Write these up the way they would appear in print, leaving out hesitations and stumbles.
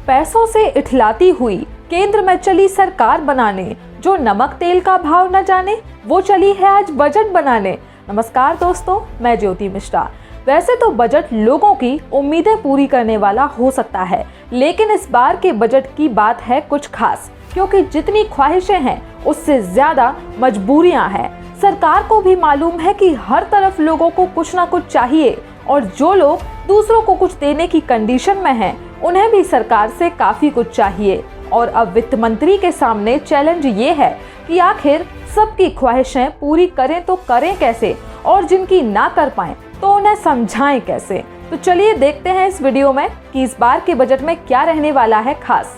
पैसों से इठलाती हुई केंद्र में चली सरकार बनाने, जो नमक तेल का भाव न जाने वो चली है आज बजट बनाने। नमस्कार दोस्तों, मैं ज्योति मिश्रा। वैसे तो बजट लोगों की उम्मीदें पूरी करने वाला हो सकता है, लेकिन इस बार के बजट की बात है कुछ खास, क्योंकि जितनी ख्वाहिशें हैं उससे ज्यादा मजबूरियां हैं। सरकार को भी मालूम है कि हर तरफ लोगों को कुछ ना कुछ चाहिए, और जो लोग दूसरों को कुछ देने की कंडीशन में हैं, उन्हें भी सरकार से काफी कुछ चाहिए। और अब वित्त मंत्री के सामने चैलेंज ये है कि आखिर सबकी ख्वाहिशें पूरी करें तो करें कैसे, और जिनकी ना कर पाएं तो उन्हें समझाएं कैसे। तो चलिए देखते हैं इस वीडियो में कि इस बार के बजट में क्या रहने वाला है खास।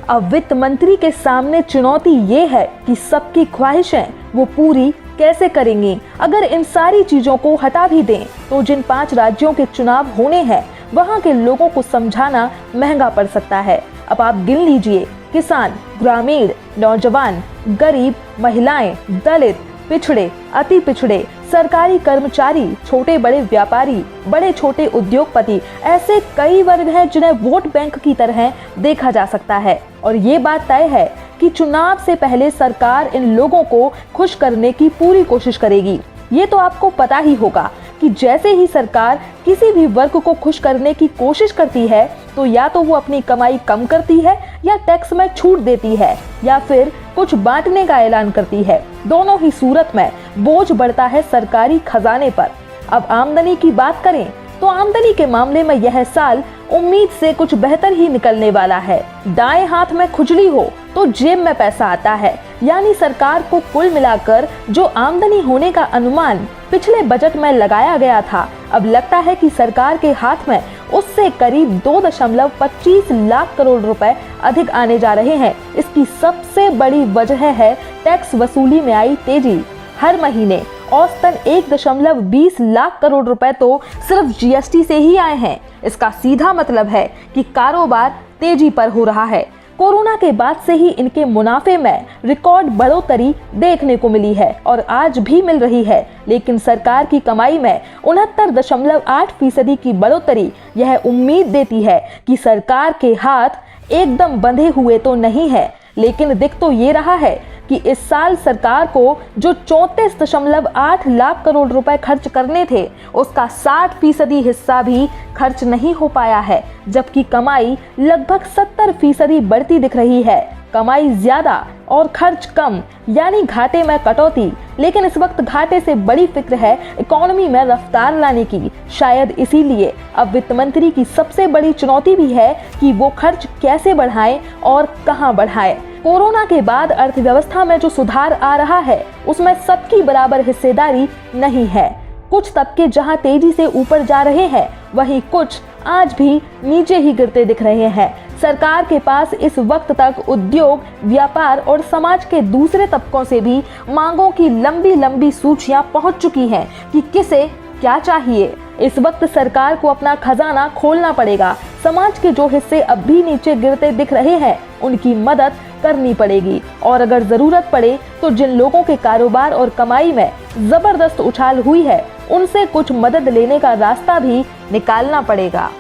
अब वित्त मंत्री के सामने चुनौती ये है कि सबकी ख्वाहिशें वो पूरी कैसे करेंगी। अगर इन सारी चीजों को हटा भी दें तो जिन 5 राज्यों के चुनाव होने हैं वहां के लोगों को समझाना महंगा पड़ सकता है। अब आप गिन लीजिए, किसान, ग्रामीण, नौजवान, गरीब, महिलाएं, दलित, पिछड़े, अति पिछड़े, सरकारी कर्मचारी, छोटे बड़े व्यापारी, बड़े छोटे उद्योगपति, ऐसे कई वर्ग हैं जिन्हें वोट बैंक की तरह देखा जा सकता है। और ये बात तय है कि चुनाव से पहले सरकार इन लोगों को खुश करने की पूरी कोशिश करेगी। ये तो आपको पता ही होगा कि जैसे ही सरकार किसी भी वर्ग को खुश करने की कोशिश करती है तो या तो वो अपनी कमाई कम करती है, या टैक्स में छूट देती है, या फिर कुछ बांटने का ऐलान करती है। दोनों ही सूरत में बोझ बढ़ता है सरकारी खजाने पर। अब आमदनी की बात करें तो आमदनी के मामले में यह साल उम्मीद से कुछ बेहतर ही निकलने वाला है। दाएं हाथ में खुजली हो तो जेब में पैसा आता है, यानी सरकार को कुल मिलाकर जो आमदनी होने का अनुमान पिछले बजट में लगाया गया था, अब लगता है कि सरकार के हाथ में उससे करीब 2.25 लाख करोड़ रुपए अधिक आने जा रहे हैं। इसकी सबसे बड़ी वजह है टैक्स वसूली में आई तेजी। हर महीने औसतन 1.20 लाख करोड़ रुपए तो सिर्फ जीएसटी से ही आए हैं। इसका सीधा मतलब है कि कारोबार तेजी पर हो रहा है। कोरोना के बाद से ही इनके मुनाफे में रिकॉर्ड बढ़ोतरी देखने को मिली है और आज भी मिल रही है, लेकिन सरकार की कमाई में 69.8% की बढ़ोतरी यह उम्मीद देती है कि सरकार के हाथ एकदम बंधे हुए तो नहीं है। लेकिन दिख तो ये रहा है कि इस साल सरकार को जो 34.8 लाख करोड़ रुपए खर्च करने थे, उसका 60% हिस्सा भी खर्च नहीं हो पाया है, जबकि कमाई लगभग 70% बढ़ती दिख रही है। कमाई ज्यादा और खर्च कम, यानी घाटे में कटौती। लेकिन इस वक्त घाटे से बड़ी फिक्र है इकोनॉमी में रफ्तार लाने की। शायद इसीलिए अब वित्त मंत्री की सबसे बड़ी चुनौती भी है कि वो खर्च कैसे बढ़ाएं और कहां बढ़ाएं। कोरोना के बाद अर्थव्यवस्था में जो सुधार आ रहा है उसमें सबकी बराबर हिस्सेदारी नहीं है। कुछ तबके जहां तेजी से ऊपर जा रहे हैं, वहीं कुछ आज भी नीचे ही गिरते दिख रहे हैं। सरकार के पास इस वक्त तक उद्योग, व्यापार और समाज के दूसरे तबकों से भी मांगों की लंबी लंबी सूचियां पहुंच चुकी हैं कि किसे क्या चाहिए। इस वक्त सरकार को अपना खजाना खोलना पड़ेगा। समाज के जो हिस्से अब भी नीचे गिरते दिख रहे हैं, उनकी मदद करनी पड़ेगी, और अगर जरूरत पड़े तो जिन लोगों के कारोबार और कमाई में जबरदस्त उछाल हुई है, उनसे कुछ मदद लेने का रास्ता भी निकालना पड़ेगा।